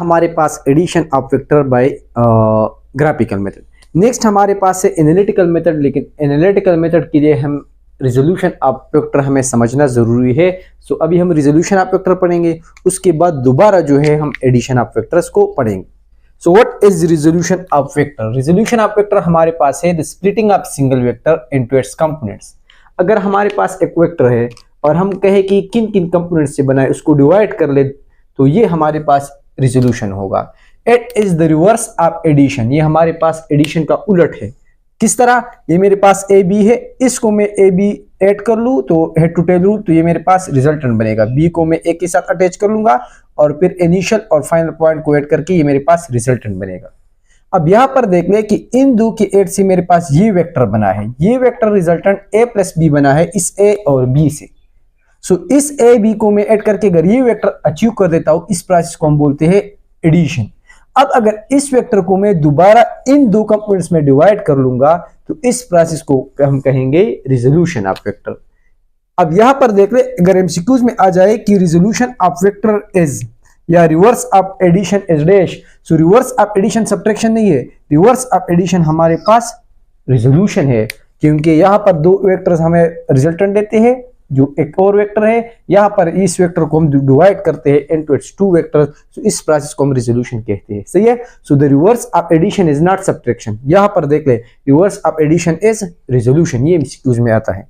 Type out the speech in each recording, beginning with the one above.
हमारे पास addition of vector by graphical method. Next हमारे पास है एनालिटिकल मेथड, लेकिन एनालिटिकल मेथड के लिए हम रिजोल्यूशन ऑफ वेक्टर हमें समझना जरूरी है। सो अभी हम रिजोल्यूशन ऑफ वेक्टर पढ़ेंगे, उसके बाद दोबारा जो है हम एडिशन ऑफ वेक्टर्स को पढ़ेंगे। So what is resolution of vector? Resolution of vector हमारे पास है the splitting of single vector into its components. अगर हमारे पास एक वेक्टर है और हम कहें कि किन किन कंपोनेंट्स से बना है उसको डिवाइड कर ले, तो ये हमारे पास रिजोल्यूशन होगा। It is the reverse of addition, ये हमारे पास एडिशन का उलट है। किस तरह? ये मेरे पास ए बी है, इसको मैं ए बी ऐड कर लूं तो हेड टू टेल लूं तो ये मेरे पास रिजल्टेंट बनेगा। बी को मैं ए के साथ अटैच कर लूंगा और फिर इनिशियल और फाइनल पॉइंट को ऐड करके ये मेरे पास रिजल्टेंट बनेगा। अब यहां पर देख ले कि इन दो की ऐड से मेरे पास ये वेक्टर बना है, ये वेक्टर रिजल्टेंट ए प्लस बी बना है इस ए और बी से। सो इस ए बी को मैं ऐड करके अगर ये वेक्टर अचीव कर देता हूं, इस प्रोसेस को हम बोलते हैं एडिशन। अब अगर इस वेक्टर को मैं दोबारा इन दो कंपोनेंट्स में डिवाइड कर लूंगा तो इस प्रोसेस को हम कहेंगे रिजोल्यूशन ऑफ वेक्टर। अब यहां पर देख ले, अगर एमसीक्यूज में आ जाए कि रिजोल्यूशन ऑफ वेक्टर इज या reverse of addition is dash, so reverse of addition subtraction नहीं है, रिवर्स ऑफ एडिशन हमारे पास रिजोल्यूशन है, क्योंकि यहां पर दो वेक्टर्स हमें रिजल्टेंट देते हैं जो एक और वेक्टर है, यहां पर इस वेक्टर को हम डिवाइड करते हैं इनटू इट्स टू वेक्टर्स, तो इस प्रोसेस को हम रिजोल्यूशन कहते हैं। सही है। So the reverse of addition is not subtraction. यहां पर देख ले, reverse of addition is resolution, ये एमसीक्यूज में आता है।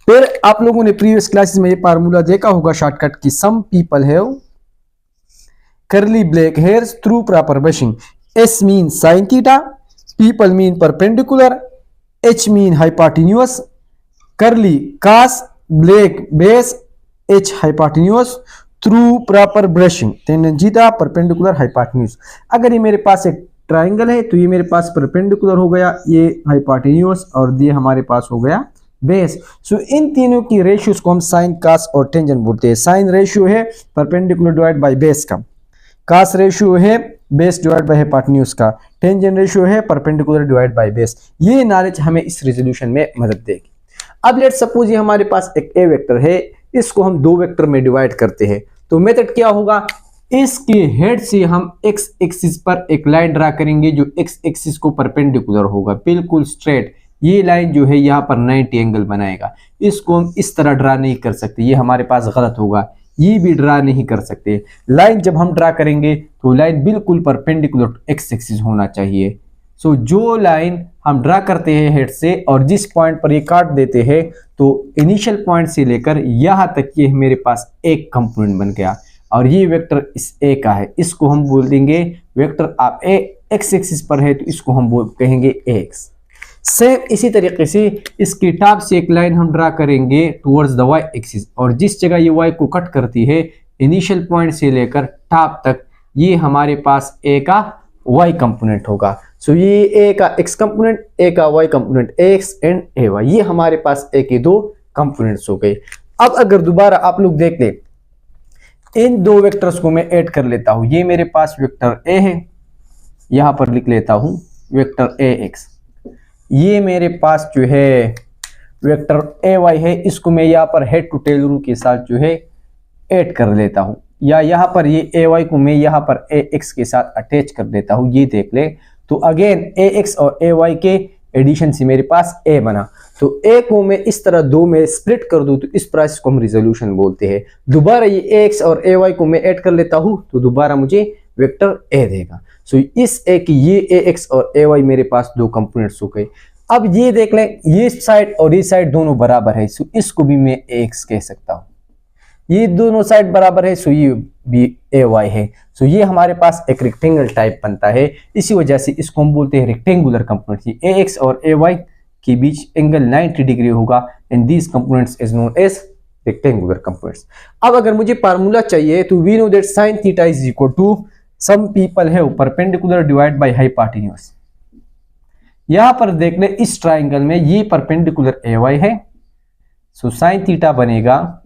फिर आप लोगों ने प्रीवियस क्लासेस में ये फार्मूला देखा होगा शॉर्टकट की, some people have curly black hairs through proper brushing. S mean sin theta, people mean perpendicular, H mean hypotenuse, curly cos, black base, H hypotenuse through proper brushing, tan theta perpendicular hypotenuse। अगर ये मेरे पास एक triangle है तो ये मेरे पास perpendicular हो गया, ये हाइपोटेन्यूज और ये हमारे पास हो गया बेस। सो इन तीनों की रेशियोज को हम साइन कास और टेंजेंट बोलते हैं। साइन रेशियो है परपेंडिकुलर डिवाइड बाय बेस का, कास रेशियो है बेस डिवाइड बाय हाइपोटेन्यूज का, टेंजेंट रेशियो है परपेंडिकुलर डिवाइड बाय बेस। ये नॉलेज हमें इस रिजोल्यूशन में मदद देगी। अब लेट्स सपोज ये हमारे पास एक ए वेक्टर है, इसको हम दो वेक्टर में डिवाइड करते हैं, तो मेथड क्या होगा? इसके हेड से हम एक्स एक्सिस पर एक लाइन ड्रा करेंगे जो एक्स एक्सिस को परपेंडिकुलर होगा, बिल्कुल स्ट्रेट। ये लाइन जो है यहाँ पर 90 एंगल बनाएगा। इसको हम इस तरह ड्रा नहीं कर सकते, ये हमारे पास गलत होगा। ये भी ड्रा नहीं कर सकते। लाइन जब हम ड्रा करेंगे तो लाइन बिल्कुल परपेंडिकुलर एक्स एक्सिस होना चाहिए। सो जो लाइन हम ड्रा करते हैं हेड से और जिस पॉइंट पर ये काट देते हैं, तो इनिशियल पॉइंट से लेकर यहाँ तक ये मेरे पास एक कंपोनेंट बन गया और ये वेक्टर इस ए का है। इसको हम बोल देंगे वेक्टर आप ए एक्स एक्सिस पर है तो इसको हम कहेंगे एक्स। सेम इसी तरीके से इसके टॉप से एक लाइन हम ड्रा करेंगे टुवर्ड्स द वाई एक्सिस, और जिस जगह ये वाई को कट करती है इनिशियल पॉइंट से लेकर टॉप तक, ये हमारे पास ए का वाई कंपोनेंट होगा। सो ये ए का एक्स कंपोनेंट, ए का Y component, X and A Y, ये हमारे पास ए के दो कंपोनेंट्स हो गए। अब अगर दोबारा आप लोग देख ले, इन दो वेक्टर्स को मैं ऐड कर लेता हूं। ये मेरे पास वेक्टर ए है, यहां पर लिख लेता हूं वेक्टर ए एक्स। ये मेरे पास जो है वेक्टर ए वाई है, इसको मैं यहाँ पर हेड टू टेल रूल के साथ जो है ऐड कर लेता हूँ, या यहाँ पर ये ए वाई को मैं यहाँ पर ए एक्स के साथ अटैच कर देता हूँ। ये देख ले, तो अगेन ए एक्स और ए वाई के एडिशन से मेरे पास ए बना। तो ए को मैं इस तरह दो में स्प्लिट कर दूं तो इस प्रोसेस को हम रिजोल्यूशन बोलते हैं। दोबारा ये ए एक्स और ए वाई को मैं ऐड कर लेता हूँ तो दोबारा मुझे वेक्टर ए देगा। सो इस ए की ये ए एक्स और ए वाई मेरे पास दो कंपोनेंट्स हो गए। अब ये देख लें, ये साइड और ये साइड दोनों बराबर है, सो इसको भी मैं ए एक्स कह सकता हूँ। ये दोनों साइड बराबर है, सो ये भी ए वाई है। सो ये हमारे पास एक रेक्टेंगल टाइप बनता है, इसी वजह से इसको हम बोलते हैं रेक्टेंगुलर कंपोनेंट। ए एक्स और ए वाई के बीच एंगल 90 डिग्री होगा and this components is known as rectangular components. अब अगर मुझे फार्मूला चाहिए तो we know that sin theta is equal to some people have perpendicular divide by hypotenuse. यहां पर देख ले, इस ट्राइंगल में ये परपेंडिकुलर ए वाई है, सो sin थीटा बनेगा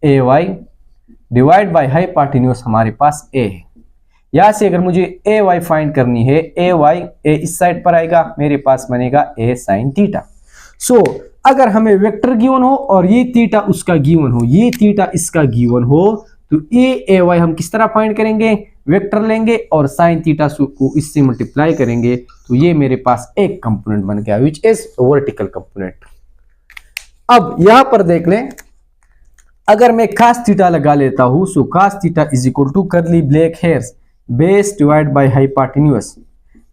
ए वाई डिवाइड बाय हाइपोटेन्यूज हमारे पास ए है। यहां से अगर मुझे ए वाई फाइंड करनी है, ए वाई ए इस साइड पर आएगा, मेरे पास बनेगा ए sin थीटा। सो अगर हमें वेक्टर गिवन हो और ये थीटा उसका गिवन हो, ये थीटा इसका गिवन हो, तो ए वाई हम किस तरह फाइंड करेंगे, वेक्टर लेंगे और साइन थीटा को इससे मल्टीप्लाई करेंगे, तो ये मेरे पास एक कंपोनेंट बन गया विच इज वर्टिकल कंपोनेंट। अब यहां पर देख लें, अगर मैं cos थीटा लगा लेता हूं, so cos theta is equal to curly black hairs base divide by hypotenuse.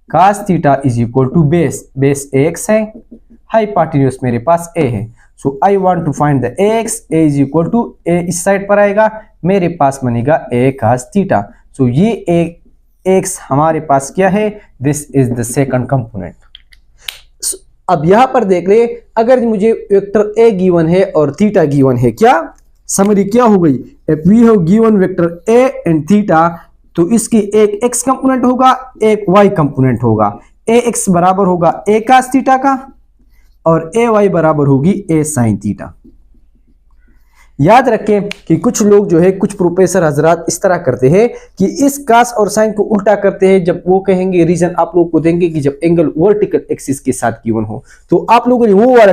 cos theta is equal to base ax है, हाइपोटेन्यूज मेरे पास a है। So I want to find the ax, a is equal to a इस side पर आएगा, मेरे पास बनेगा a cos थीटा। सो ये ax हमारे पास क्या है, this is the second component. अब यहां पर देख ले, अगर मुझे वेक्टर a गिवन है और थीटा गिवन है, क्या समरी क्या हो गई, if we have given vector a and theta, तो इसकी एक x कंपोनेंट होगा, एक y कंपोनेंट होगा। ax बराबर होगा a cos थीटा का और ay बराबर होगी a sin थीटा। याद रखें कि कुछ लोग जो है, कुछ प्रोफेसर हजरात इस तरह करते हैं कि इस कास और साइन को उल्टा करते हैं। जब वो कहेंगे, रीजन आप लोग को देंगे कि जब एंगल वर्टिकल एक्सिस के साथ गिवन हो, तो आप लोगों ने वो वाला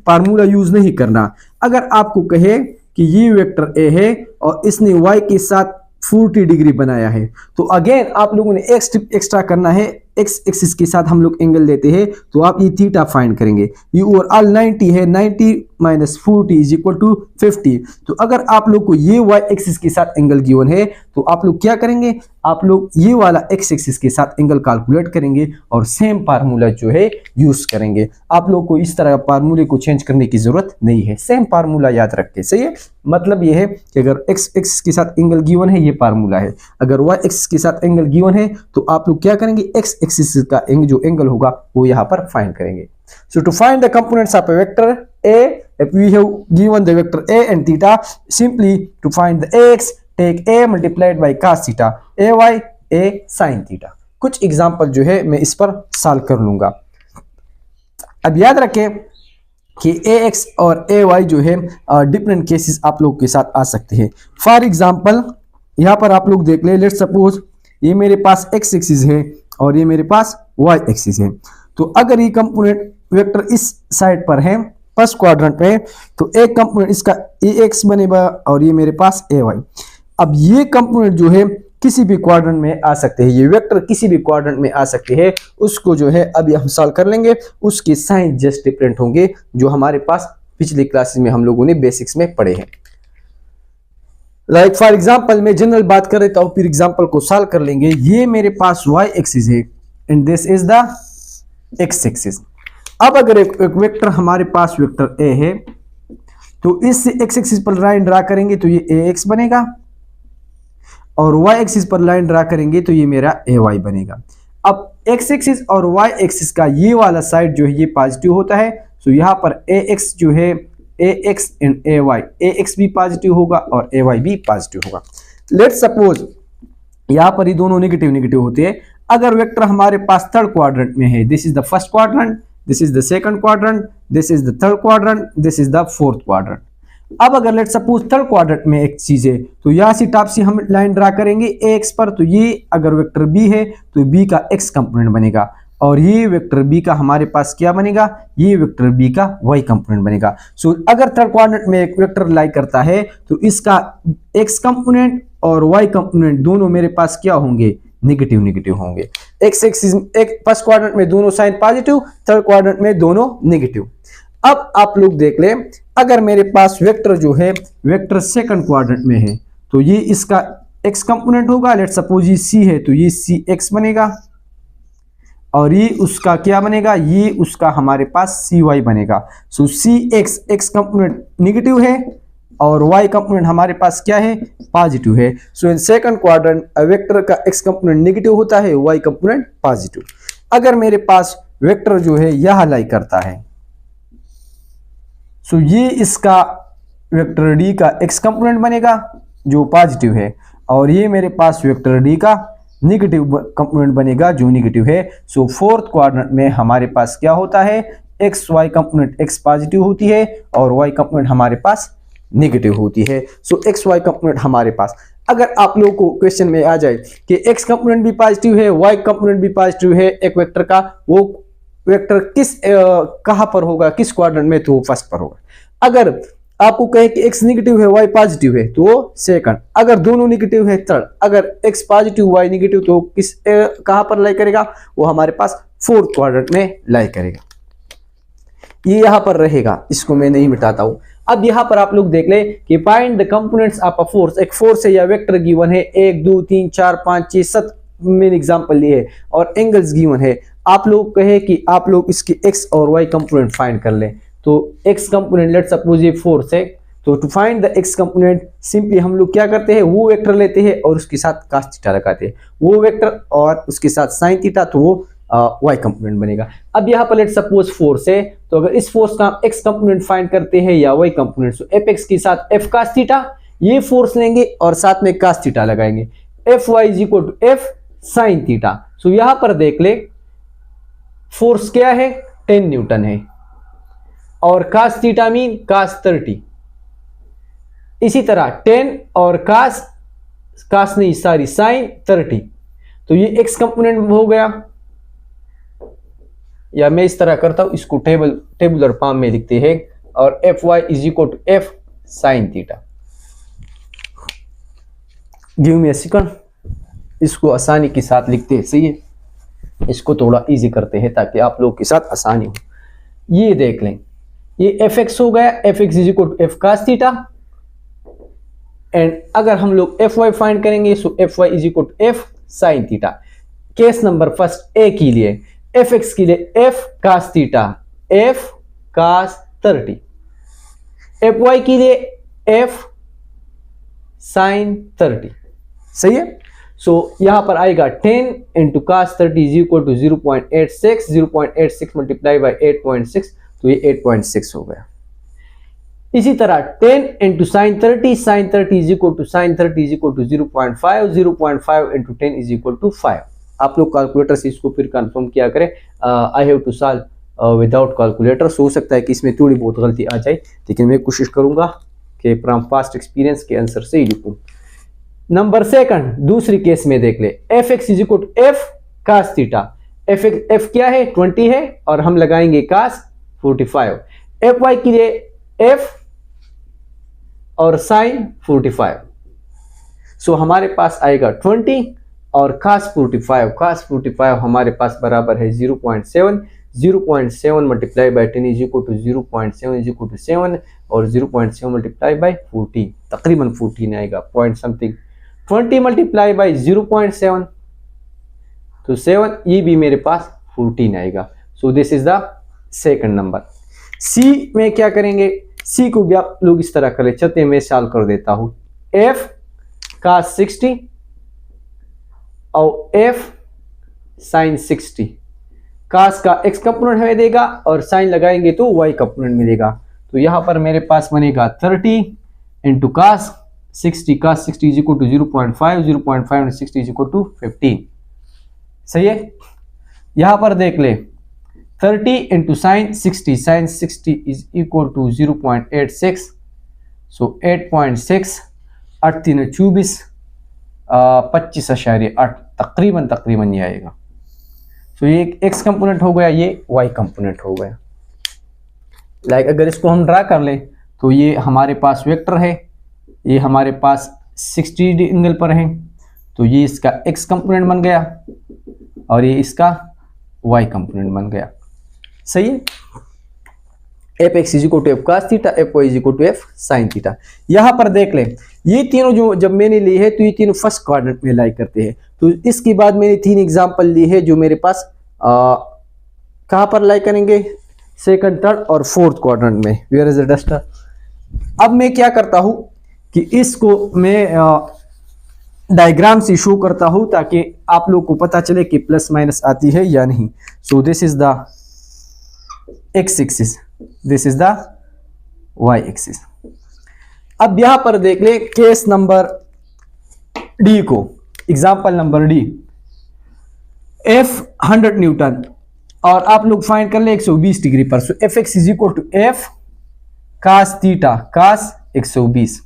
फार्मूला यूज नहीं करना। अगर आपको कहे कि ये वेक्टर ए है और इसने वाई के साथ 40 डिग्री बनाया है, तो अगेन आप लोगों ने एक स्टेप एक्स्ट्रा करना है। एक्स एक्सिस के साथ हम लोग एंगल लेते हैं, तो आप ये थीटा फाइंड करेंगे। ये ओवरऑल 90 है, 90 माइनस 40 इज इक्वल टू 50। तो अगर आप लोग को ये वाई एक्सिस के साथ एंगल गिवन है, तो आप लोग क्या करेंगे, आप लोग ये वाला एक्स एक्सिस के साथ एंगल कैलकुलेट करेंगे और सेम फार्मूला जो है यूज करेंगे। आप लोग को इस तरह फार्मूले को चेंज करने की जरूरत नहीं है, सेम फार्मूला याद रख के। सही है, मतलब ये है कि अगर एक्स एक्सिस के साथ एंगल गिवन है, ये फार्मूला है। अगर वाई एक्सिस के साथ एंगल गिवन है, तो आप लोग क्या करेंगे, एक्स एक्सिस का जो एंगल होगा वो यहां पर फाइंड करेंगे। So to find the components of a vector A, if we have given the vector A and theta, simply to find the ax, take A multiplied by cos theta, ay A sin theta। कुछ example जो है मैं इस पर solve कर लूंगा। अब याद रखें कि ax और ay जो है डिफरेंट केसेस आप लोग के साथ आ सकते हैं। फॉर एग्जांपल यहां पर आप लोग देख ले, लेट सपोज ये मेरे पास x एक्सिस है और ये मेरे पास y एक्सिस है। तो अगर ये कंपोनेंट वेक्टर इस साइड पर है फर्स्ट क्वाड्रेंट में, तो एक कंपोनेंट इसका ax बनेगा और ये मेरे पास ay। अब ये कंपोनेंट जो है किसी भी क्वाड्रेंट में आ सकते हैं, ये वेक्टर किसी भी क्वाड्रेंट में आ सकते हैं। उसको जो है अभी हम सॉल्व कर लेंगे, उसके साइन जस्ट डिफरेंट होंगे, जो हमारे पास पिछली क्लासेस में हम लोगों ने बेसिक्स में पढ़े हैं। लाइक फॉर एग्जाम्पल मैं जनरल बात कर देता हूं, फिर एग्जाम्पल को सॉल्व कर लेंगे। ये मेरे पास y एक्सिस है and this is the x axis. अब अगर एक वेक्टर हमारे पास वेक्टर a है, तो इस x एक्सिस पर लाइन ड्रा करेंगे तो ये ax बनेगा, और y एक्सिस पर लाइन ड्रा करेंगे तो ये मेरा ay बनेगा। अब x एक्सिस और y एक्सिस का ये वाला साइड जो है ये पॉजिटिव होता है, तो यहाँ पर ax जो है ax एंड ay, ax भी पॉजिटिव होगा और ay भी पॉजिटिव होगा। लेट्स सपोज यहाँ पर ये दोनों नेगेटिव नेगेटिव होते हैं। अगर वेक्टर हमारे पास थर्ड क्वाड्रेंट में है, this is the first quadrant, this is the second quadrant, this is the third quadrant, this is the fourth quadrant. अब अगर लेट सपोज थर्ड क्वाड्रेंट में एक चीज है, तो यहाँ से टॉप से हम लाइन ड्रा करेंगे ax पर, तो ये अगर वेक्टर b है तो b का x कंपोनेंट बनेगा, और ये वेक्टर b का हमारे पास क्या बनेगा, ये वेक्टर b का y कंपोनेंट बनेगा। सो अगर थर्ड क्वाड्रेंट में एक वेक्टर लाई करता है, तो इसका x कंपोनेंट और y कंपोनेंट दोनों मेरे पास क्या होंगे, नेगेटिव नेगेटिव होंगे। x एक्सिस एक फर्स्ट क्वाड्रेंट में दोनों साइन पॉजिटिव, थर्ड क्वाड्रेंट में दोनों नेगेटिव। अब आप लोग देख ले, अगर मेरे पास वेक्टर जो है वेक्टर सेकंड क्वाड्रेंट में है, तो ये इसका x कंपोनेंट होगा। लेट सपोज ये c है, तो ये cx बनेगा, और ये उसका क्या बनेगा, ये उसका हमारे पास cy बनेगा। सो cx x कंपोनेंट नेगेटिव है और y कंपोनेंट हमारे पास क्या है, पॉजिटिव है। सो इन सेकंड क्वाड्रेंट वेक्टर का x कंपोनेंट नेगेटिव होता है, y कंपोनेंट पॉजिटिव। अगर मेरे पास वेक्टर जो है यह लाई करता है, सो ये इसका वेक्टर d का x कंपोनेंट बनेगा जो पॉजिटिव है, और ये मेरे पास वेक्टर d का नेगेटिव कंपोनेंट बनेगा जो नेगेटिव है। सो फोर्थ क्वाड्रेंट में हमारे पास क्या होता है, x y component x positive होती है और y कंपोनेंट हमारे पास नेगेटिव होती है। सो एक्स वाई कंपोनेंट हमारे पास, अगर आप लोगों को क्वेश्चन में आ जाए कि x कंपोनेंट भी पॉजिटिव है, y कंपोनेंट भी पॉजिटिव है एक वेक्टर का, वो वेक्टर किस कहां पर होगा, किस क्वाड्रेंट में, तो फर्स्ट पर होगा। अगर आपको कहे कि x निगेटिव है y पॉजिटिव है तो वो सेकंड, अगर दोनों निगेटिव है थर्ड, अगर x पॉजिटिव y निगेटिव तो कहां पर लाई करेगा, वो हमारे पास फोर्थ क्वाड्रेंट में लाई करेगा। ये यहां पर रहेगा, इसको मैं नहीं मिटाता हूं। अब यहां पर आप लोग देख ले कि find the components of a force, एक फोर्स है या वेक्टर गिवन है 1 2 3 4 5 6 7 मैंने एग्जांपल लिए है और एंगल्स गिवन है। आप लोग कहे कि आप लोग इसकी x और y कंपोनेंट फाइंड कर लें। तो x कंपोनेंट लेट्स सपोज ये फोर्स है, तो to find the x component simply हम लोग क्या करते हैं, वो वेक्टर लेते हैं और उसके साथ cos थीटा लगाते हैं, वो वेक्टर और उसके साथ sin थीटा, तो वो y कंपोनेंट बनेगा। अब यहाँ पर लेट्स सपोज फोर्स है, तो अगर इस फोर्स का हम x कंपोनेंट फाइंड करते हैं या y कंपोनेंट, तो fx के साथ f cos थीटा, ये फोर्स लेंगे और साथ में cos थीटा लगाएंगे, fy is equal to f sin theta. So यहां पर देख ले फोर्स क्या है 10 न्यूटन है और cos थीटा मीन cos 30। इसी तरह 10 और cos नहीं सॉरी sin 30, तो ये x कंपोनेंट हो गया। या मैं इस तरह करता हूं, इसको टेबुलर फॉर्म में लिखते हैं और fy is equal to f sin theta. Give me a second, इसको आसानी के साथ लिखते हैं, सही है, इसको थोड़ा इजी करते हैं ताकि आप लोग के साथ आसानी हो। ये देख लें, ये fx हो गया, fx is equal to f cos theta, and अगर हम लोग fy फाइंड करेंगे so fy is equal to f sin theta. Case number first a के लिए fx के लिए f cos theta, f cos 30, fy के लिए f sin 30, सही है। सो यहां पर आएगा 10 into cos 30 is equal to 0.86, 0.86 multiply by 8.6, तो ये 8.6 हो गया। इसी तरह 10 into sin 30, sin 30 is equal to sin 30 is equal to 0.5, 0.5 into 10 is equal to 5। आप लोग कैलकुलेटर से इसको फिर कंफर्म किया करें। I have to solve without calculator, हो सकता है कि इसमें थोड़ी बहुत गलती आ जाए, लेकिन मैं कोशिश करूंगा कि फ्रॉम पास्ट एक्सपीरियंस के आंसर से ही लिखूं। नंबर सेकंड, दूसरी केस में देख ले, fx is equal to f cos theta, f क्या है 20 है और हम लगाएंगे cos 45, fy के लिए f और sin 45। सो हमारे पास आएगा 20 और cos 45, cos 45 हमारे पास बराबर है 0.7, 0.7 multiply by 10 is equal to 0.7 is equal to 7 और 0.7 मल्टीप्लाई बाई 14, तकरीबन 14 आएगा पॉइंट समथिंग। 20 मल्टीप्लाई बाई 0.7 तो 7, ये भी मेरे पास 14 आएगा। So this is the second number. C में क्या करेंगे, सी को भी आप लोग इस तरह करें, चलते मैं सॉल्व कर देता हूं। f cos 60 और f sin 60, cos का x कंपोनेंट हमें देगा और sin लगाएंगे तो y कंपोनेंट मिलेगा। तो यहां पर मेरे पास बनेगा 30 into cos 60, cos 60 is equal to 0.5, 0.5 into 60 is equal to 15, सही है। यहां पर देख ले 30 into sin 60, sin 60 is equal to 0.86, so 8.6, 8 3 24, 25.8 तकरीबन ये आएगा। सो ये x कंपोनेंट हो गया, ये y कंपोनेंट हो गया। लाइक अगर इसको हम ड्रा कर लें तो ये हमारे पास वेक्टर है, ये हमारे पास 60 डिग्री एंगल पर है, तो ये इसका x कंपोनेंट बन गया और ये इसका y कंपोनेंट बन गया, सही है। fx is equal to f cos theta, fy is equal to f sin theta. यहां पर देख लें, ये तीनों जो जब मैंने ली है तो ये तीनों फर्स्ट क्वाड्रेंट में लाई करते हैं। तो इसके बाद मैंने 3 एग्जांपल ली है जो मेरे पास कहां पर लाई करेंगे, सेकंड, थर्ड और फोर्थ क्वाड्रेंट में। Where is the duster. अब मैं क्या करता हूं कि इसको मैं डायग्राम से शो करता हूं ताकि आप लोग को पता चले कि प्लस माइनस आती है या नहीं। So this is the x axis, this is the y axis. अब यहां पर देख ले केस नंबर डी को, example number D, f 100 newton और आप लोग फाइंड कर ले 120 डिग्री पर। So fx is equal to f cos theta, cos 120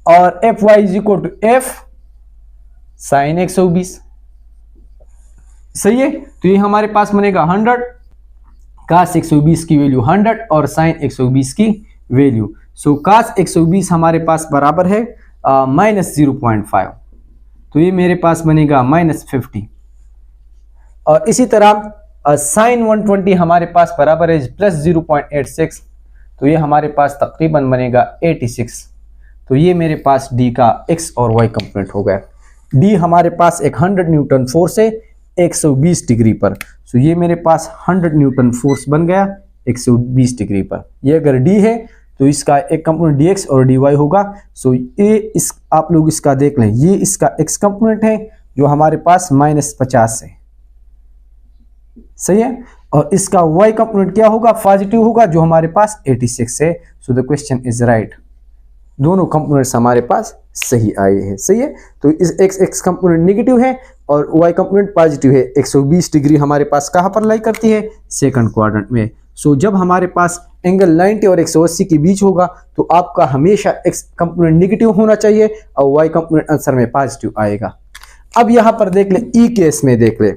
और fy is equal to f sin 120, सही है। तो ये हमारे पास बनेगा 100, cos 120 की वैल्यू 100 और sin 120 की वैल्यू। सो cos 120 हमारे पास बराबर है -0.5, तो ये मेरे पास बनेगा -50। और इसी तरह sin 120 हमारे पास बराबर है +0.86, तो ये हमारे पास तकरीबन बनेगा 86। तो ये मेरे पास डी का x और y कंपोनेंट हो गया। डी हमारे पास एक 100 न्यूटन फोर्स है 120 डिग्री पर, सो ये मेरे पास 100 न्यूटन फोर्स बन गया 120 डिग्री पर। ये अगर डी है तो इसका एक कंपोनेंट dx और dy होगा। सो ये इस आप लोग इसका देख लें, ये इसका x कंपोनेंट है जो हमारे पास -50 है, सही है, और इसका y कंपोनेंट क्या होगा, पॉजिटिव होगा, जो हमारे पास 86 है। So the question is right, दोनों कंपोनेंट्स हमारे पास सही आए हैं, सही है। तो इस x कंपोनेंट नेगेटिव है और y कंपोनेंट पॉजिटिव है। 120 डिग्री हमारे पास कहाँ पर लाई करती है, सेकंड क्वाड्रेंट में। सो जब हमारे पास एंगल 90 और 180 के बीच होगा तो आपका हमेशा x कंपोनेंट नेगेटिव होना चाहिए और y कंपोनेंट आंसर में पॉजिटिव आएगा। अब यहाँ पर देख ले ई केस में, देख ले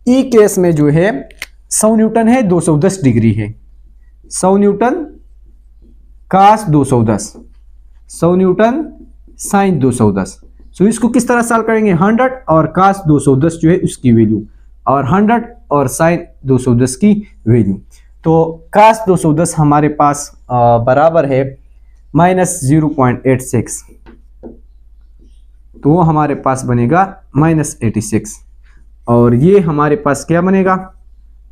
ई केस में जो है 100 न्यूटन है 210 डिग्री है, 100 न्यूटन cos 210, 100 न्यूटन sin 210। सो इसको किस तरह सॉल्व करेंगे, 100 और cos 210 जो है उसकी वैल्यू और 100 और sin 210 की वैल्यू। तो cos 210 हमारे पास बराबर है -0.86, तो वो हमारे पास बनेगा -86। और ये हमारे पास क्या बनेगा,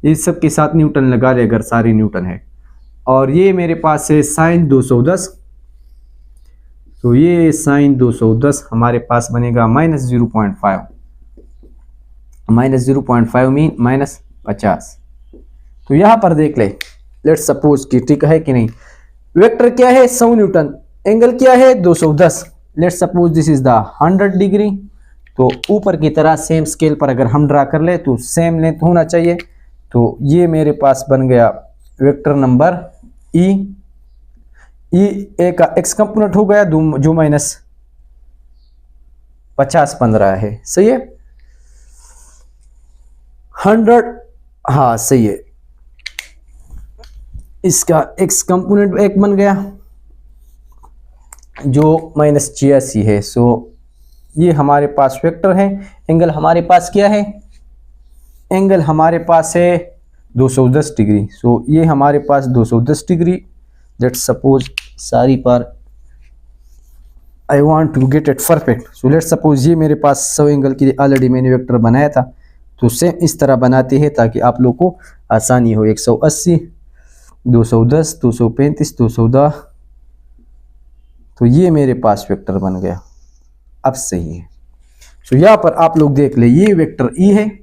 इस सब के साथ न्यूटन लगा ले अगर सारी न्यूटन है। और ये मेरे पास है sin 210, तो ये sin 210 हमारे पास बनेगा -0.5, -0.5 मीन -50। तो यहां पर देख ले, लेट्स सपोज कि ठीक है कि नहीं, वेक्टर क्या है 100 न्यूटन, एंगल क्या है 210, let's suppose this is the 100 degree. तो ऊपर की तरह सेम स्केल पर अगर हम ड्रा कर ले तो सेम लेंथ होना चाहिए। तो ये मेरे पास बन गया वेक्टर नंबर ई ए का x कंपोनेंट हो गया जो -50 बन रहा है, सही है, 100, हाँ सही है, इसका x कंपोनेंट एक बन गया जो -86 है। सो ये हमारे पास वेक्टर है। एंगल हमारे पास क्या है, एंगल हमारे पास है 210 डिग्री। सो ये हमारे पास 210 डिग्री, लेट्स सपोज सारी पर I want to get it perfect. So let's suppose ये मेरे पास 100 एंगल के लिए ऑलरेडी मैंने वेक्टर बनाया था, तो सेम इस तरह बनाते हैं ताकि आप लोग को आसानी हो। 180, 210, 235, 210, तो ये मेरे पास वेक्टर बन गया, अब सही है। सो यहाँ पर आप लोग देख ले, ये वेक्टर ई है,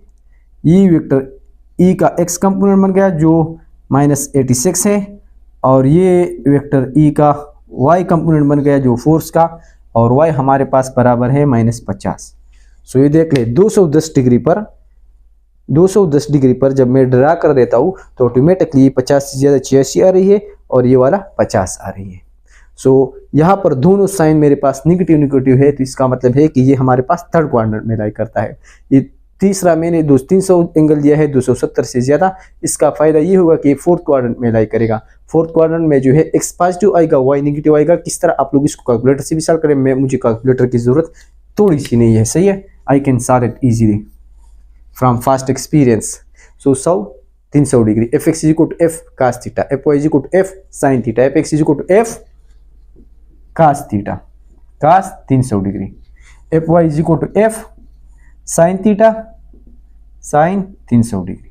ये वेक्टर ई का x कंपोनेंट बन गया जो -86 है, और ये वेक्टर ई का y कंपोनेंट बन गया जो फोर्स का, और y हमारे पास बराबर है -50। सो ये देख ले 210 डिग्री पर, 210 डिग्री पर जब मैं ड्रा कर देता हूँ तो ऑटोमेटिकली 50 से ज़्यादा 86 आ रही है और ये वाला 50 आ रही है। सो यहाँ पर दोनों साइन मेरे पास निगेटिव है, तो इसका मतलब है कि ये हमारे पास थर्ड क्वाड्रेंट में लाई करता है। ये तीसरा मैंने 300 एंगल दिया है 270 से ज़्यादा, इसका फ़ायदा ये होगा कि फोर्थ क्वाड्रेंट में लाई करेगा। फोर्थ क्वाड्रेंट में जो है x पॉजिटिव आएगा, y नेगेटिव आएगा। किस तरह आप लोग इसको कैलकुलेटर से भी सॉल्व करें, मुझे कैलकुलेटर की ज़रूरत थोड़ी सी नहीं है, सही है, I can solve it easily from fast experience. So 100 300 degree, fx = f cos theta, fy = f sin theta, fx = f cos theta, cos 300 degree, fy = f sin theta, sin 300 degree.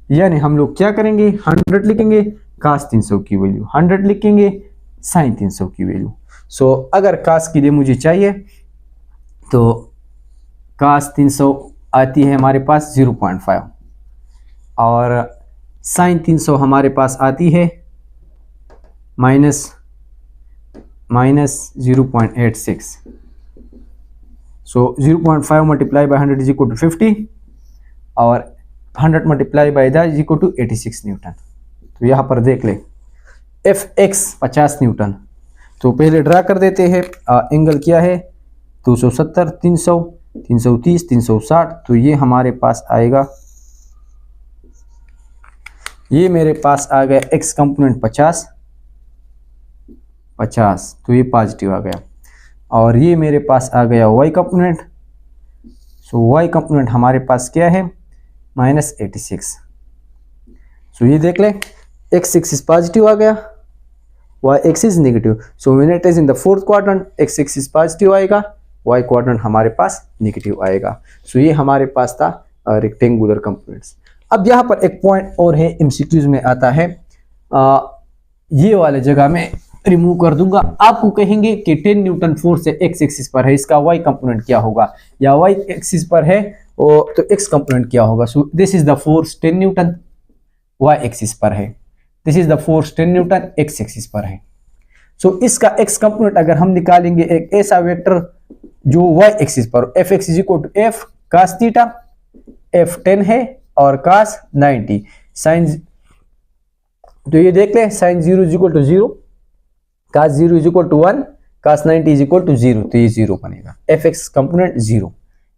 यानी हम लोग क्या करेंगे, 100 लिखेंगे cos 300 की value, 100 लिखेंगे sin 300 की value. सो अगर cos के लिए मुझे चाहिए तो cos 300 आती है हमारे पास 0.5 और sin 300 हमारे पास आती है -0.86। सो 0.5 मल्टीप्लाई बाय 100 = 50 और 100 मल्टीप्लाई बाय दैट = 86 न्यूटन। तो यहाँ पर देख ले fx 50 न्यूटन, तो पहले ड्रा कर देते हैं। एंगल क्या है 270, 300, 330, 360, तो ये हमारे पास आएगा, ये मेरे पास आ गया x कंपोनेंट 50 50, तो ये पॉजिटिव आ गया। और ये मेरे पास आ गया वाई कंपोनेंट। सो वाई कंपोनेंट हमारे पास क्या है, -86। सो ये देख ले, एक्स एक्सिस पॉजिटिव आ गया, y axis negative. So when it is in the fourth quadrant, x axis positive आएगा, वाई क्वाड्रेंट हमारे पास नेगेटिव आएगा। सो ये हमारे पास था रेक्टेंगुलर कंपोनेंट्स। अब यहाँ पर एक पॉइंट और है, एमसीक्यूज में आता है, ये वाले जगह में रिमूव कर दूंगा। आपको कहेंगे कि 10 न्यूटन फोर्स है एक्स एक्सिस पर है, इसका वाई कंपोनेंट क्या होगा, या वाई एक्सिस पर है तो एक्स कंपोनेंट क्या होगा। So this is the force 10 newton y axis पर है, this is the force 10 newton x axis पर है। सो इसका एक्स कंपोनेंट अगर हम निकालेंगे, एक ऐसा वेक्टर जो वाई एक्सिस पर f x is equal to f cos theta, f 10 है और कास 90 साइन, तो ये देख ले sine 0 is equal to 0, cos 0 is equal to 1, cos 90 is equal to 0, तो ये 0 बनेगा, f x component 0।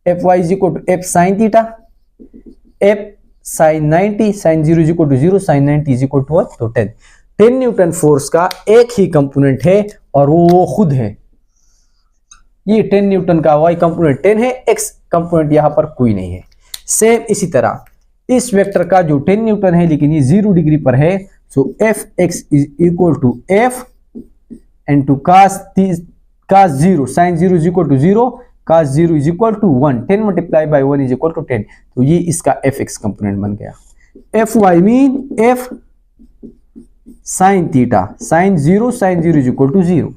F y is equal to f sine theta, f sine 90, sine 0 is equal to 0, sine 90 is equal to 1, तो 10 Newton force का एक ही component है और वो खुद है, ये 10 न्यूटन का वाई कंपोनेंट 10 है, एक्स कंपोनेंट यहां पर कोई नहीं है। सेम इसी तरह इस वेक्टर का जो 10 न्यूटन है लेकिन ये 0 डिग्री पर है, so F x is equal to F into cos 0, sine 0 is equal to 0, cos 0 is equal to 1, 10 multiply by 1 is equal to 10, तो ये इसका एफ एक्स कंपोनेंट बन गया। F Y mean F sine theta, sine 0 is equal to 0,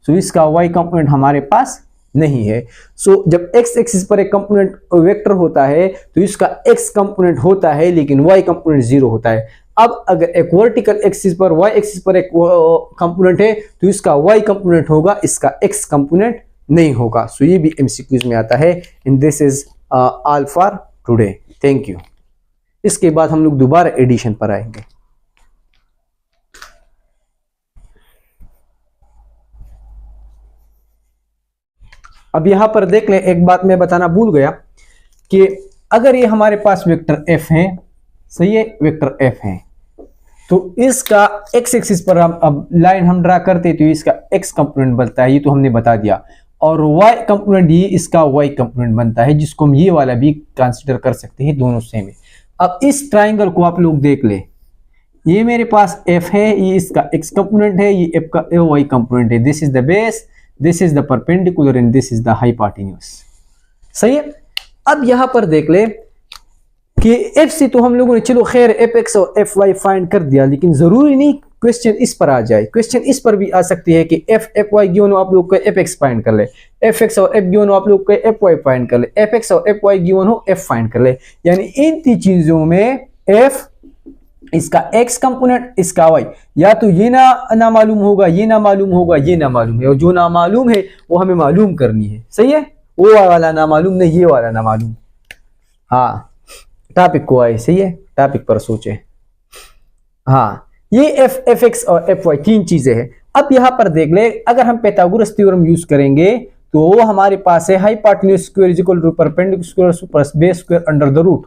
so इसका Y component हमारे पास नहीं है। सो जब एक्स एक्सिस पर एक कंपोनेंट वेक्टर होता है तो इसका एक्स कंपोनेंट होता है लेकिन वाई कंपोनेंट 0 होता है। अब अगर एक वर्टिकल एक्सिस पर वाई एक्सिस पर एक कंपोनेंट है तो इसका वाई कंपोनेंट होगा, इसका एक्स कंपोनेंट नहीं होगा। सो ये भी एमसीक्यूज में आता है। And this is all for today, thank you. इसके बाद हम लोग दोबारा एडिशन पर आएंगे। अब यहां पर देख ले, एक बात मैं बताना भूल गया कि अगर ये हमारे पास वेक्टर एफ है, सही है, वेक्टर एफ है, तो इसका एक्स एक्सिस पर हम अब लाइन हम ड्रा करते तो इसका एक्स कंपोनेंट बनता है, ये तो हमने बता दिया, और वाई कंपोनेंट ये इसका वाई कंपोनेंट बनता है, जिसको हम ये वाला भी कंसीडर कर सकते हैं, दोनों सेम है। अब इस ट्राइंगल को आप लोग देख ले, ये मेरे पास एफ है, ये इसका एक्स कंपोनेंट है, ये एफ का वाई कंपोनेंट है, this is the base, this is the perpendicular and this is the hypotenuse, सही है। अब यहां पर देख ले कि एफ से तो हम लोगों ने चलो खैर एफ एक्स और एफ वाई फाइंड कर दिया, लेकिन जरूरी नहीं क्वेश्चन इस पर आ जाए, क्वेश्चन इस पर भी आ सकती है कि एफ एफ वाई गिवन हो आप लोग को एफ एक्स फाइंड कर ले, एफ एक्स और एफ गिवन हो आप लोग को एफ वाई फाइंड कर ले, एफ एक्स और एफ वाई गिवन हो एफ फाइंड कर ले। यानी इन तीन चीजों में एफ, इसका एक्स कंपोनेंट, इसका वाई, या तो ये ना मालूम होगा, ये ना मालूम होगा, ये ना मालूम है, और जो ना मालूम है वो हमें मालूम करनी है, सही है। वो वाला ना मालूम नहीं, ये वाला ना मालूम। हाँ, टॉपिक को आए, सही है, टॉपिक पर सोचे। हाँ, ये एफ एक्स और एफ वाई तीन चीजें हैं। अब यहां पर देख ले, अगर हम पाइथागोरस थ्योरम यूज करेंगे तो वो हमारे पास है hypotenuse square is equal to perpendicular square plus base square under the root.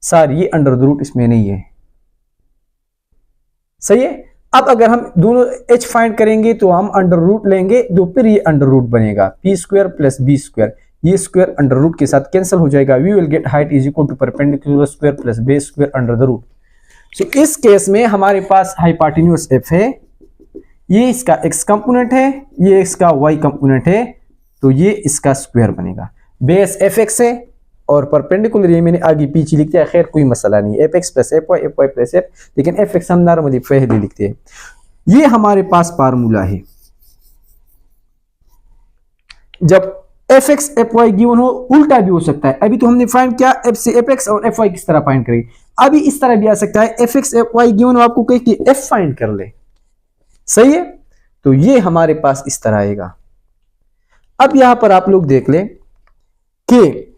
Sorry, ये अंडर द रूट इसमें नहीं है, सही है। अब अगर हम दोनों h फाइंड करेंगे तो हम अंडर रूट लेंगे, तो फिर ये अंडर रूट बनेगा p square plus b square, ये स्क्वायर अंडर रूट के साथ कैंसिल हो जाएगा, we will get height is equal to perpendicular square plus base square under the root. So इस केस में हमारे पास हाइपोटेन्यूज f है, ये इसका x कंपोनेंट है, ये इसका y कंपोनेंट है, तो ये इसका स्क्वायर बनेगा। बेस fx है और परपेंडिकुलर ये मैंने आगे पीछे लिख दिया, खैर कोई मसला नहीं, f x plus f y plus f, लेकिन एफ एक्स हम नॉर्मली पहले लिखते हैं। ये हमारे पास फार्मूला है। जब f x f y given हो, उल्टा भी हो सकता है। अभी तो हमने फाइंड किया एफ से एफ एक्स और एफ वाई किस तरह फाइंड करेंगे, अभी इस तरह भी आ सकता है, f x f y given हो, आपको कहे कि एफ फाइंड कर ले, सही है, तो ये हमारे पास इस तरह आएगा। अब यहां पर आप लोग देख लें कि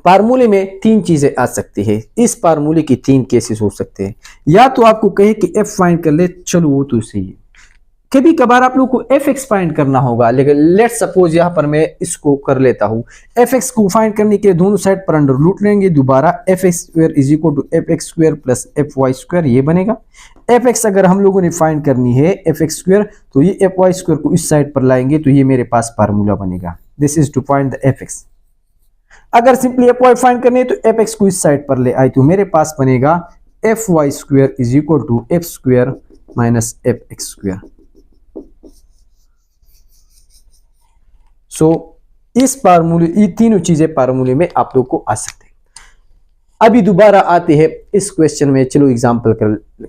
फार्मूले में तीन चीजें आ सकती है, इस फार्मूले की तीन केसेस हो सकते हैं। या तो आपको कहे कि एफ फाइंड कर ले, चलो वो तो सही है, कभी कभार आप लोग को एफ एक्स फाइंड करना होगा, लेकिन लेट सपोज यहां पर मैं इसको कर लेता हूं, एफ एक्स को फाइंड करने के लिए दोनों साइड पर अंडर रूट लेंगे, दोबारा f x square is equal to f x square plus f Y square, ये बनेगा। एफ एक्स अगर हम लोगों ने फाइंड करनी है एफ एक्स स्क्वायर, तो ये एफ वाई स्क्वायर को इस साइड पर लाएंगे तो ये मेरे पास फार्मूला बनेगा, this is to find the f x. अगर सिंपली एफ वाई फाइंड करनी है तो एफ एक्स को इस साइड पर ले आए तो मेरे पास बनेगा F Y square is equal to F square minus F x square. So इस फार्मूले, ये तीनों चीजें फार्मूले में आप लोग को आ सकते हैं। अभी दोबारा आते हैं इस क्वेश्चन में, चलो एग्जांपल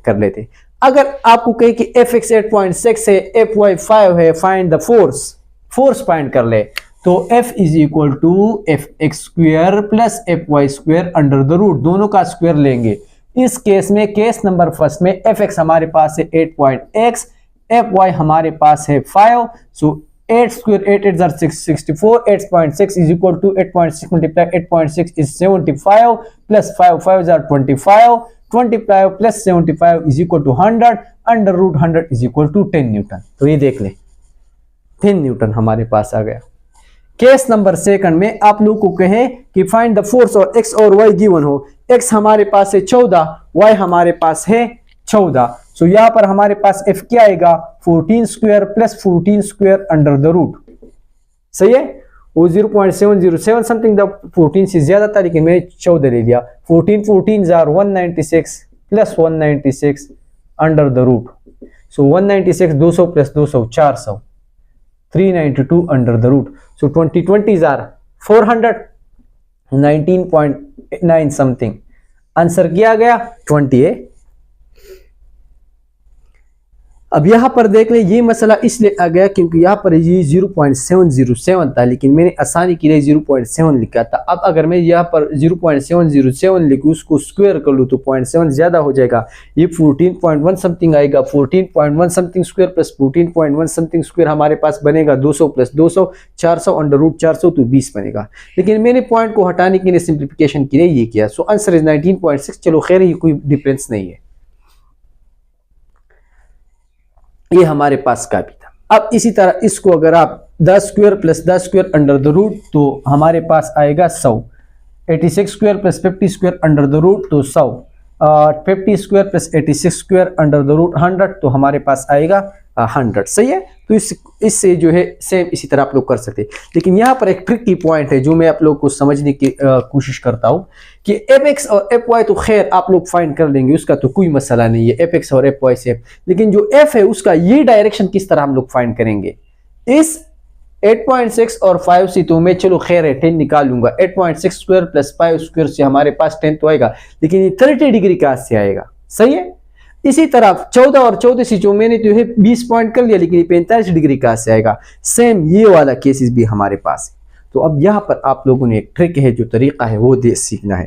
कर लेते हैं। अगर आपको कहे कि एफ एक्स 8.6 है, एफ वाई 5 है, फाइंड द फोर्स फाइंड कर ले, तो f is equal to f x square plus f Y square under the root, दोनों का स्क्वायर लेंगे। इस केस में केस नंबर फर्स्ट में एफ एक्स हमारे पास है 8.x, एफ वाई हमारे पास है 5, सो 8 square 8 8 are 64, 8.6 is equal to 8.6 multiply 8.6 is 75 plus 5 5 are 25, 25 plus 75 is equal to 100, under root 100 is equal to 10 newton. तो ये देख ले 10 न्यूटन हमारे पास आ गया। केस नंबर सेकंड में आप लोग को कहे कि फाइंड द फोर्स और x और y गिवन हो, x हमारे पास है 14, y हमारे पास है 14, सो यहां पर हमारे पास f क्या आएगा 14 square plus 14 square under the root, सही है। वो 0.707 समथिंग द 14 से ज्यादा था लेकिन मैंने 14 ले लिया। 14 14 जार 196 plus 196 under the root, so 196 200 plus 200 400 392 under the root, so 20 जार 400 19.9 समथिंग, आंसर किया गया 28। अब यहां पर देख ले ये मसला इसलिए आ गया क्योंकि यहां पर ये 0.707 था लेकिन मैंने आसानी के लिए 0.7 लिखा था। अब अगर मैं यहां पर 0.707 लिखूं, उसको स्क्वायर कर लूं तो 0.7 ज्यादा हो जाएगा, ये 14.1 समथिंग आएगा। 14.1 something square plus 14.1 something square हमारे पास बनेगा 200 प्लस 200 400 अंडर रूट 400 तो 20 बनेगा। लेकिन मैंने पॉइंट को हटाने के लिए सिंप्लीफिकेशन के लिए ये किया, सो आंसर इज 19.6। चलो खैर ये कोई डिफरेंस नहीं है, ये हमारे पास का भी था। अब इसी तरह इसको अगर आप 10 square plus 10 square under the root तो हमारे पास आएगा 100, 86 square plus 50 square under the root तो 100, 50 square plus 86 square under the root 100 तो हमारे पास आएगा 100, सही है। तो इससे जो है सेम इसी तरह आप लोग कर सकते हैं। लेकिन यहाँ पर एक ट्रिक की पॉइंट है जो मैं आप लोग को समझने की कोशिश करता हूँ कि एफ एक्स और एफ वाई तो खैर आप लोग फाइंड कर लेंगे, उसका तो कोई मसला नहीं है, एफ एक्स और एफ वाई से। लेकिन जो एफ है उसका ये डायरेक्शन किस तरह हम लोग फाइंड करेंगे। इस 8.6 और 5 से तो मैं चलो खैर है 10 निकाल लूंगा, 8.6 स्क्वायर प्लस 5 स्क्वायर से हमारे पास 10 तो आएगा, लेकिन ये 30 डिग्री कहां से आएगा, सही है। इसी तरह 14 और 14 से जो मैंने जो है 20 पॉइंट कर लिया, लेकिन 45 डिग्री कहां से आएगा। सेम ये वाला केसेस भी हमारे पास है। तो अब यहाँ पर आप लोगों ने एक ट्रिक है, जो तरीका है वो सीखना है।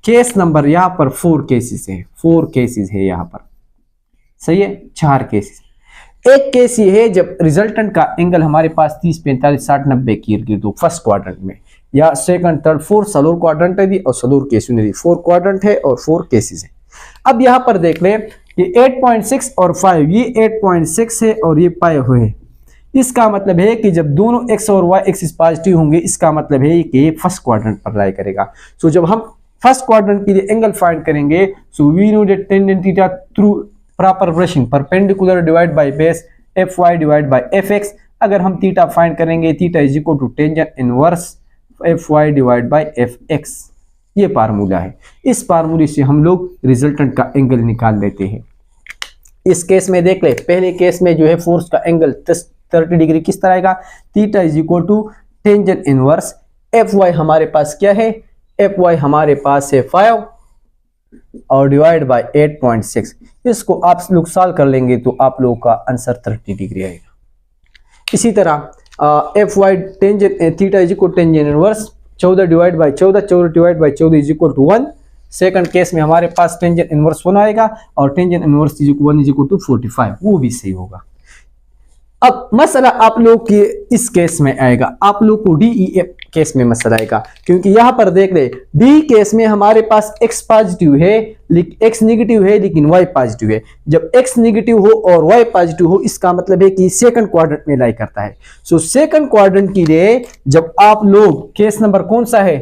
केस नंबर यहाँ पर 4 केसेस है, 4 केसेस है यहाँ पर, सही है, 4 केसेस। एक केस ये है जब रिजल्टेंट का एंगल हमारे पास 30 45 60 90 की इर्द तो फर्स्ट क्वाड्रेंट में, या सेकंड थर्ड फोर्थ सलोर क्वाड्रेंट है दी और सलोर केस ने दी, 4 क्वाड्रेंट है और 4 केसेस है। अब यहाँ पर देख लें ये 8.6 और 5, ये 8.6 है और ये 5 है। इसका मतलब है कि जब दोनों x और y एक्सिस पॉजिटिव होंगे, इसका मतलब है कि ये फर्स्ट क्वाड्रेंट पर लाई करेगा। सो जब हम फर्स्ट क्वाड्रेंट के लिए एंगल फाइंड करेंगे, so we know that tangent theta through proper brushing perpendicular divide by base fy divide by fx। अगर हम थीटा फाइंड करेंगे, theta is equal to tangent inverse fy divide by fx, ये formula है। इस फार्मूले से हम लोग रिजल्टेंट का एंगल निकाल लेते हैं। इस केस में देख ले, पहले केस में जो है फोर्स का एंगल 30 डिग्री किस तरह आएगा, theta is equal to tangent inverse fy हमारे पास क्या है, fy हमारे पास है 5 और डिवाइड बाय 8.6। इसको आप लोग सॉल्व कर लेंगे तो आप लोगों का आंसर 30 डिग्री आएगा। इसी तरह fy tangent theta is equal tangent inverse 14 divide by 14, 14 divide by 14 is equal to 1। Second case में हमारे पास टेंजेंट इनवर्स 1 आएगा और tangent inverse 1 is equal to 45, वो भी सही होगा। अब मसला आप लोग के इस केस में आएगा, आप लोग को डी ई एफ केस में मसला आएगा, क्योंकि यहां पर देख ले डी केस में हमारे पास x पॉजिटिव है, x नेगेटिव है लेकिन y पॉजिटिव है। जब x नेगेटिव हो और y पॉजिटिव हो, इसका मतलब है कि सेकंड क्वाड्रेंट में लाई करता है। सो सेकंड क्वाड्रेंट के लिए जब आप लोग केस नंबर कौन सा है,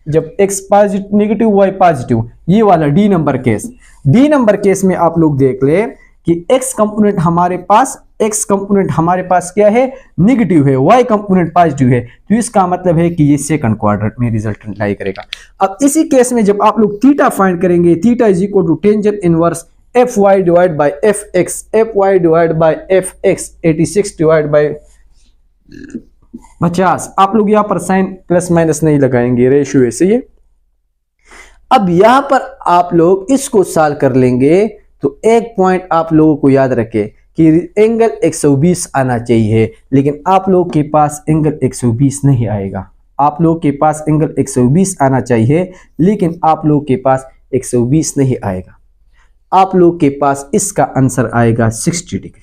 जब x positive negative y positive, ये वाला D number case. D number case में आप लोग देख ले कि x कंपोनेंट हमारे पास क्या है, नेगेटिव है, y कंपोनेंट पॉजिटिव है, तो इसका मतलब है कि ये सेकंड क्वाड्रेंट में रिजल्टेंट लाई करेगा। अब इसी केस में जब आप लोग थीटा फाइंड करेंगे, theta is equal to tangent inverse fy divide by fx, fy divide by fx 86 divide by 50। आप लोग यहां पर साइन प्लस माइनस नहीं लगाएंगे, रेशियो ऐसे ही है। अब यहां पर आप लोग इसको सॉल्व कर लेंगे तो एक पॉइंट आप लोगों को याद रखे कि एंगल 120 आना चाहिए, लेकिन आप लोग के पास एंगल 120 नहीं आएगा। आप लोग के पास एंगल 120 आना चाहिए, लेकिन आप लोग के पास 120 नहीं आएगा। आप लोग के पास इसका आंसर आएगा 60 डिग्री,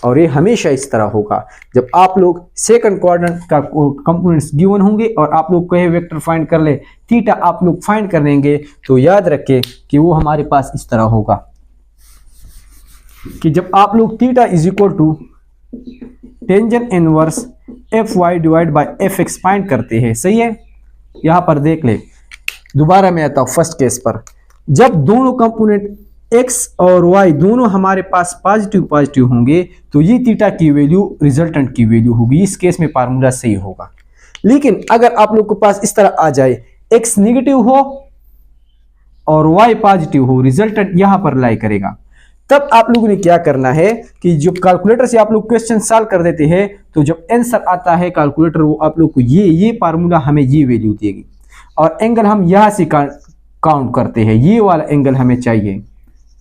और ये हमेशा इस तरह होगा जब आप लोग सेकंड क्वाड्रेंट का कंपोनेंट्स गिवन होंगे और आप लोग कहे वेक्टर फाइंड कर ले, थीटा आप लोग फाइंड कर लेंगे, तो याद रखें कि वो हमारे पास इस तरह होगा कि जब आप लोग theta is equal to tangent inverse fy divide by fx फाइंड करते हैं, सही है। यहां पर देख ले, दोबारा मैं आता हूं फर्स्ट केस पर। जब दोनों कंपोनेंट x और y दोनों हमारे पास पॉजिटिव होंगे तो ये थीटा की वैल्यू रिजल्टेंट की वैल्यू होगी। इस केस में फार्मूला सही होगा। लेकिन अगर आप लोग के पास इस तरह आ जाए, x नेगेटिव हो और y पॉजिटिव हो, रिजल्टेंट यहां पर लाई करेगा, तब आप लोगों ने क्या करना है कि जो कैलकुलेटर से आप लोग क्वेश्चन सॉल्व कर देते हैं, तो जब आंसर आता है कैलकुलेटर वो आप लोग को ये फार्मूला हमें ये वैल्यू देगी, और एंगल हम यहां से काउंट करते हैं, ये वाला एंगल हमें चाहिए।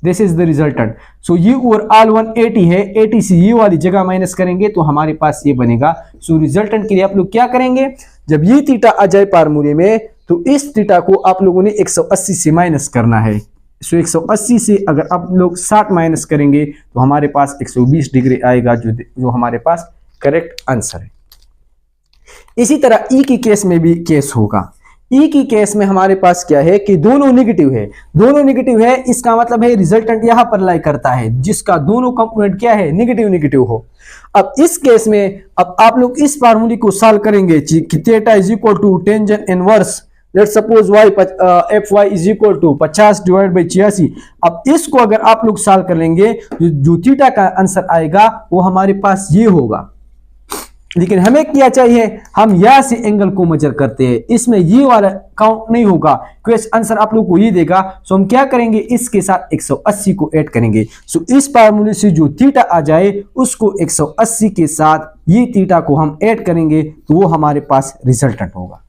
This is the resultant. So ये ओवरऑल 180 है, 80 से ये वाली जगह माइनस करेंगे तो हमारे पास ये बनेगा। सो रिजल्टेंट के लिए आप लोग क्या करेंगे, जब ये थीटा आ जाए फार्मूले में, तो इस थीटा को आप लोगों ने 180 से माइनस करना है। सो 180 से अगर आप लोग 60 माइनस करेंगे तो हमारे पास 120 डिग्री आएगा, जो हमारे पास करेक्ट आंसर है। इसी तरह ई की केस में भी केस होगा। ई की केस में हमारे पास क्या है कि दोनों नेगेटिव है, इसका मतलब है रिजल्टेंट यहां पर लाई करता है जिसका दोनों कंपोनेंट क्या है, नेगेटिव हो। अब इस केस में अब आप लोग इस फार्मूले को सॉल्व करेंगे कि theta is equal to tangent inverse, let's suppose fy is equal to 50 divide by 86। अब इसको अगर आप लोग सॉल्व कर लेंगे, जो थीटा का आंसर आएगा वो हमारे पास ये होगा। लेकिन हमें क्या चाहिए, हम यहां से एंगल को मेजर करते हैं, इसमें ये वाला काउंट नहीं होगा, क्वेश्चन आंसर आप लोग को ये देगा। सो हम क्या करेंगे, इसके साथ 180 को ऐड करेंगे। सो इस फार्मूले से जो थीटा आ जाए उसको 180 के साथ ये थीटा को हम ऐड करेंगे तो वो हमारे पास रिजल्टेंट होगा।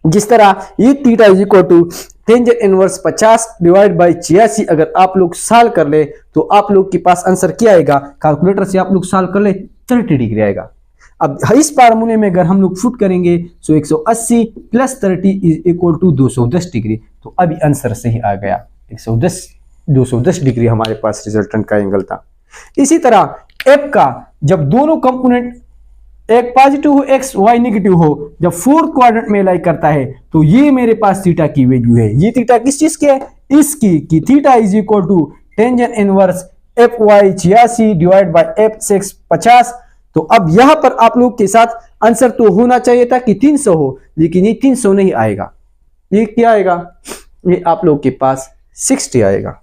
जिस तरह ये theta is equal to tangent inverse 50 divide by 86 अगर आप लोग सॉल्व कर ले तो आप लोग के पास आंसर क्या आएगा, कैलकुलेटर से आप लोग सॉल्व कर ले 30 डिग्री आएगा। अब इस फार्मूले में अगर हम लोग फुट करेंगे तो 180 plus 30 is equal to 210 degree. तो अभी आंसर सही आ गया, 210 डिग्री हमारे पास रिजल्टेंट का एंगल था। इसी तरह एफ का जब दोनों कंपोनेंट एक पॉजिटिव हो, एक्स वाई नेगेटिव हो, जब फोर्थ क्वाड्रेंट में लाई करता है तो ये मेरे पास थीटा की वैल्यू है। ये थीटा किस चीज की है, इसकी कि theta is equal to tangent inverse f y 86 divide by f 50। तो अब यहां पर आप लोग के साथ आंसर तो होना चाहिए था कि 300 हो, लेकिन ये 300 नहीं आएगा। ये क्या आएगा, ये आप लोग के पास 60 आएगा।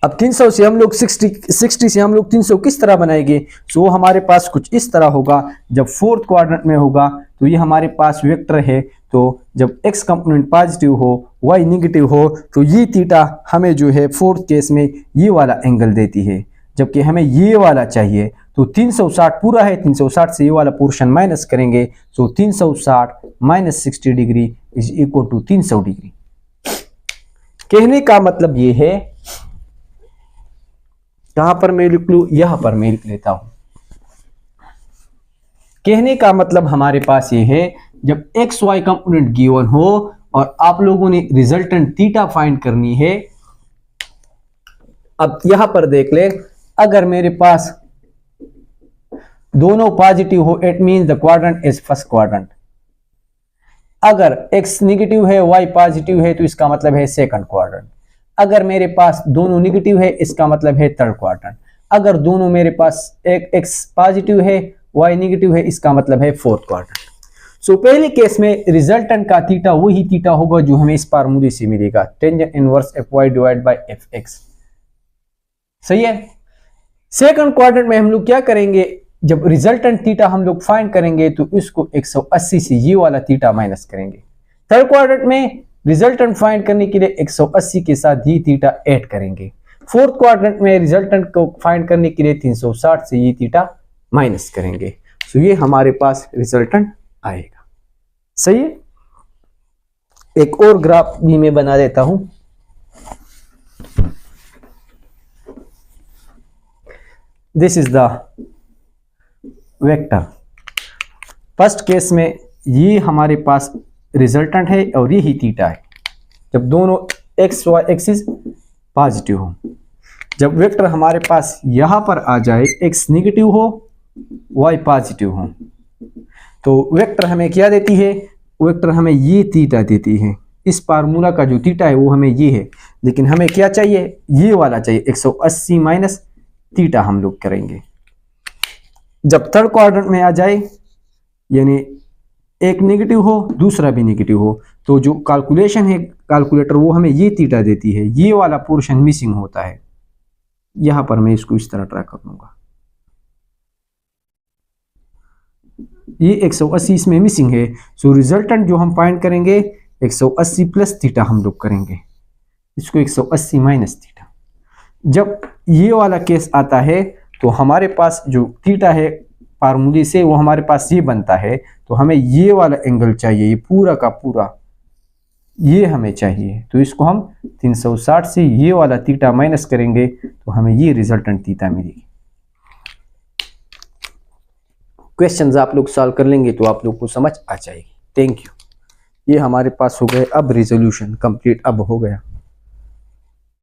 अब 300 से हम लोग 60 से हम लोग 300 किस तरह बनाएंगे, सो हमारे पास कुछ इस तरह होगा। जब फोर्थ क्वाड्रेंट में होगा तो ये हमारे पास वेक्टर है, तो जब x कंपोनेंट पॉजिटिव हो y नेगेटिव हो तो ये थीटा हमें जो है फोर्थ केस में ये वाला एंगल देती है, जबकि हमें ये वाला चाहिए। तो 360 पूरा है, 360 से ये वाला पोर्शन माइनस करेंगे, तो 360 minus 60 degree is equal to 300 degree. कहने का मतलब ये है, कहां पर मैं लिख लूं, यहां पर मैं लिख लेता हूं। कहने का मतलब हमारे पास ये है, जब एक्स वाई कंपोनेंट गिवन हो और आप लोगों ने रिजल्टेंट थीटा फाइंड करनी है। अब यहां पर देख ले, अगर मेरे पास दोनों पॉजिटिव हो it means the quadrant is first quadrant. अगर x नेगेटिव है y पॉजिटिव है तो इसका मतलब है सेकंड क्वाड्रेंट। अगर मेरे पास दोनों नेगेटिव है इसका मतलब है थर्ड क्वाड्रेंट। अगर दोनों मेरे पास एक x पॉजिटिव है y नेगेटिव है, इसका मतलब है फोर्थ क्वाड्रेंट। सो पहले केस में रिजल्टेंट का थीटा वही थीटा होगा जो हमें इस फार्मूले से मिलेगा, tangent inverse fy divide by fx। सही है। सेकंड क्वाड्रेंट में हम लोग क्या करेंगे, जब रिजल्टेंट थीटा हम लोग फाइंड करेंगे तो इसको 180 से ये वाला थीटा माइनस करेंगे। थर्ड क्वाड्रेंट में रिजल्टेंट फाइंड करने के लिए 180 के साथ ये थीटा ऐड करेंगे। फोर्थ क्वाड्रेंट में रिजल्टेंट को फाइंड करने के लिए 360 से ये थीटा माइनस करेंगे। तो ये हमारे पास रिजल्टेंट आएगा। सही है। एक और ग्राफ भी मैं बना देता हूं। This is the vector. First case में ये हमारे पास रिजल्टेंट है और ये ही थीटा है, जब दोनों एक्स वाई एक्सिस पॉजिटिव हो। जब वेक्टर हमारे पास यहां पर आ जाए, एक्स नेगेटिव हो वाई पॉजिटिव हो, तो वेक्टर हमें क्या देती है, वेक्टर हमें ये थीटा देती है। इस फार्मूला का जो थीटा है वो हमें ये है, लेकिन हमें क्या चाहिए, ये वाला चाहिए, 180 माइनस थीटा हम लोग करेंगे। जब थर्ड क्वाड्रेंट में आ जाए, यानी एक नेगेटिव हो दूसरा भी नेगेटिव हो, तो जो कैलकुलेशन है कैलकुलेटर वो हमें ये थीटा देती है, ये वाला पोर्शन मिसिंग होता है। यहां पर मैं इसको इस तरह ट्रैक कर लूंगा, ये 180 इसमें मिसिंग है। सो रिजल्टेंट जो हम फाइंड करेंगे 180 प्लस थीटा हम लोग करेंगे, इसको 180 माइनस थीटा। जब ये वाला केस आता है तो हमारे पास जो थीटा है फार्मूले से वो हमारे पास ये बनता है, तो हमें ये वाला एंगल चाहिए, ये पूरा का पूरा ये हमें चाहिए। तो इसको हम 360 से ये वाला थीटा माइनस करेंगे तो हमें ये रिजल्टेंट थीटा मिलेगी। क्वेश्चंस आप लोग सॉल्व कर लेंगे तो आप लोग को समझ आ जाएगी। Thank you. ये हमारे पास हो गए, अब रिजोल्यूशन कंप्लीट अब हो गया।